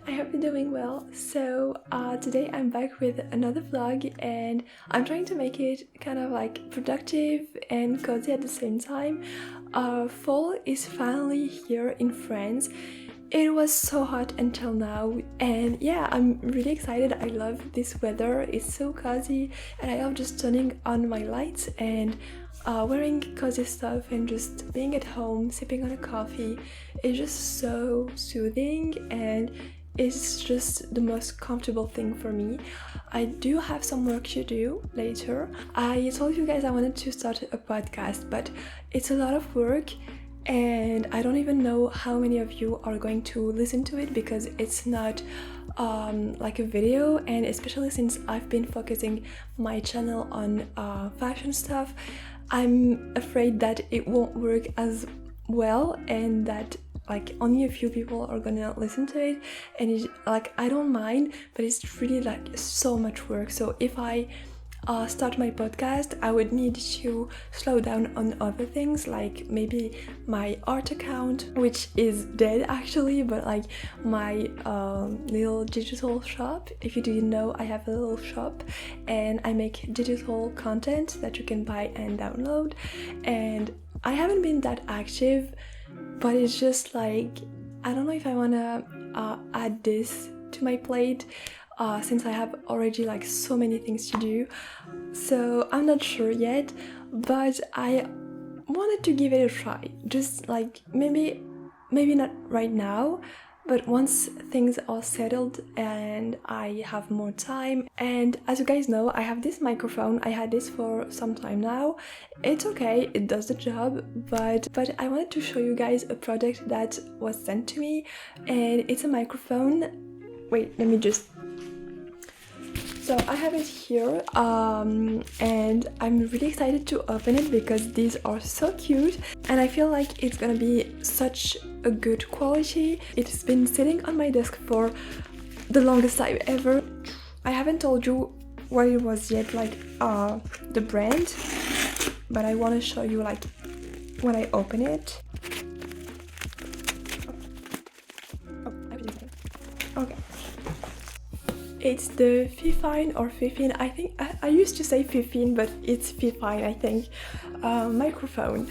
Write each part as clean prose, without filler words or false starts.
I hope you're doing well. So today I'm back with another vlog and I'm trying to make it kind of like productive and cozy at the same time. Fall is finally here in France. It was so hot until now and yeah, I'm really excited. I love this weather, it's so cozy and I love just turning on my lights and wearing cozy stuff and just being at home, sipping on a coffee. It's just so soothing and it's just the most comfortable thing for me. I do have some work to do later. I told you guys I wanted to start a podcast, but it's a lot of work and I don't even know how many of you are going to listen to it because it's not like a video, and especially since I've been focusing my channel on fashion stuff, I'm afraid that it won't work as well and that like only a few people are gonna listen to it, and it's like I don't mind, but it's really like so much work. So if I start my podcast, I would need to slow down on other things, like maybe my art account, which is dead actually, but like my little digital shop. If you didn't know, I have a little shop and I make digital content that you can buy and download, and I haven't been that active, but it's just like I don't know if I wanna add this to my plate since I have already like so many things to do. So I'm not sure yet, but I wanted to give it a try. Just like maybe not right now, But once things are settled and I have more time, and as you guys know, I have this microphone. I had this for some time now. It's okay, it does the job, but I wanted to show you guys a product that was sent to me, and it's a microphone. Wait, let me just... So I have it here, and I'm really excited to open it because these are so cute, and I feel like it's gonna be such a good quality. It's been sitting on my desk for the longest time ever. I haven't told you what it was yet, like the brand, but I want to show you like when I open it. Okay. It's the Fifine or Fifine, I think, I used to say Fifine, but it's Fifine, I think, microphone.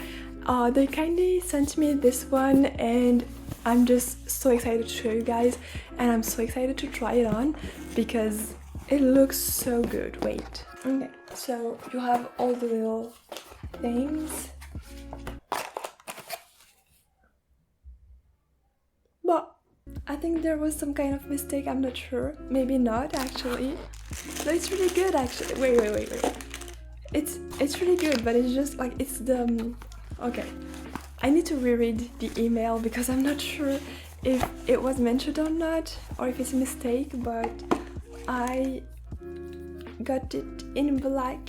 They kindly sent me this one, and I'm just so excited to show you guys, and I'm so excited to try it on because it looks so good. Wait. Okay, so you have all the little things. But I think there was some kind of mistake, I'm not sure. Maybe not, actually. No, it's really good, actually. Wait. It's really good, but it's just like, it's the... Okay. I need to reread the email because I'm not sure if it was mentioned or not, or if it's a mistake, but I got it in black,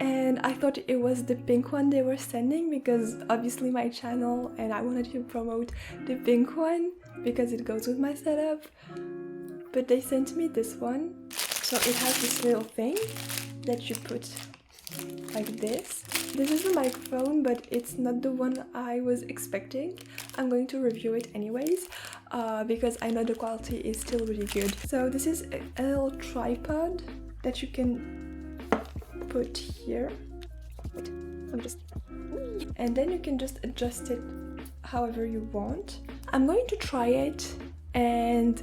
and I thought it was the pink one they were sending because obviously my channel, and I wanted to promote the pink one because it goes with my setup, but they sent me this one. So it has this little thing that you put like this. This is the microphone, but it's not the one I was expecting. I'm going to review it anyways because I know the quality is still really good. So this is a little tripod that you can put here. Wait, and then you can just adjust it however you want. I'm going to try it and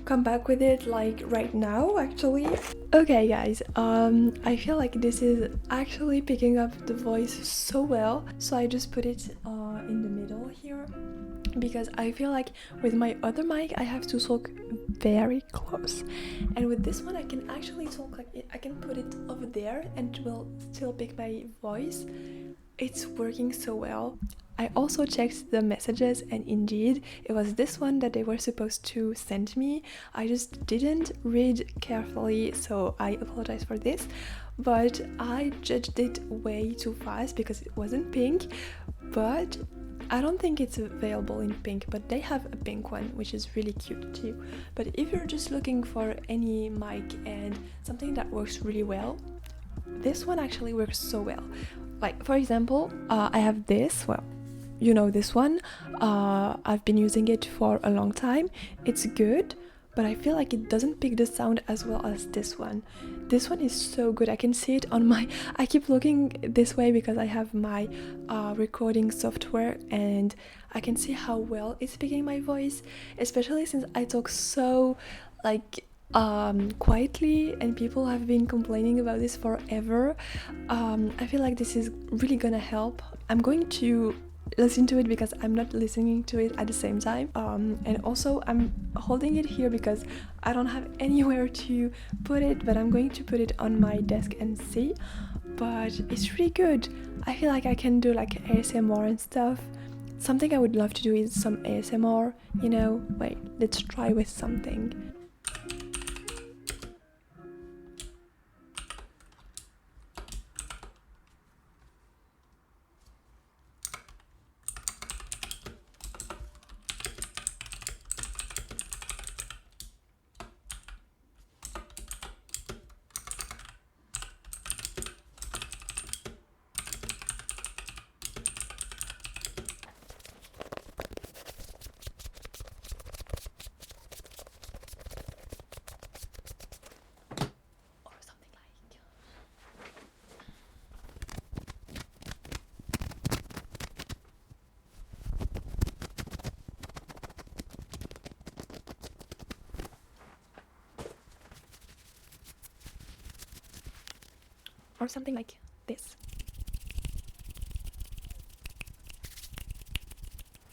come back with it like right now, actually. Okay guys, I feel like this is actually picking up the voice so well, so I just put it in the middle here because I feel like with my other mic I have to talk very close, and with this one I can actually talk like I can put it over there and it will still pick my voice. It's working so well. I also checked the messages, and indeed it was this one that they were supposed to send me. I just didn't read carefully, so I apologize for this, but I judged it way too fast because it wasn't pink, but I don't think it's available in pink, but they have a pink one which is really cute too. But if you're just looking for any mic and something that works really well, this one actually works so well. Like for example, I have this, well, you know this one, I've been using it for a long time. It's good, but I feel like it doesn't pick the sound as well as this one. This one is so good. I can see it on my... I keep looking this way because I have my recording software, and I can see how well it's picking my voice, especially since I talk so like quietly, and people have been complaining about this forever. I feel like this is really gonna help. I'm going to listen to it because I'm not listening to it at the same time, and also I'm holding it here because I don't have anywhere to put it, but I'm going to put it on my desk and see. But it's really good. I feel like I can do like ASMR and stuff. Something I would love to do is some ASMR, you know. Wait, let's try with something. Or something like this.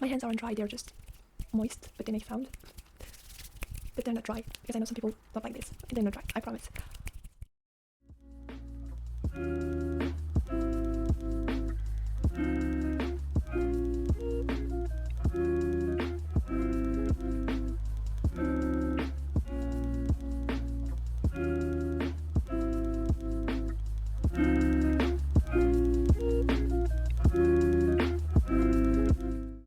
My hands aren't dry, they're just moist, but they make sound. but they're not dry, because I know some people don't like this. They're not dry, I promise.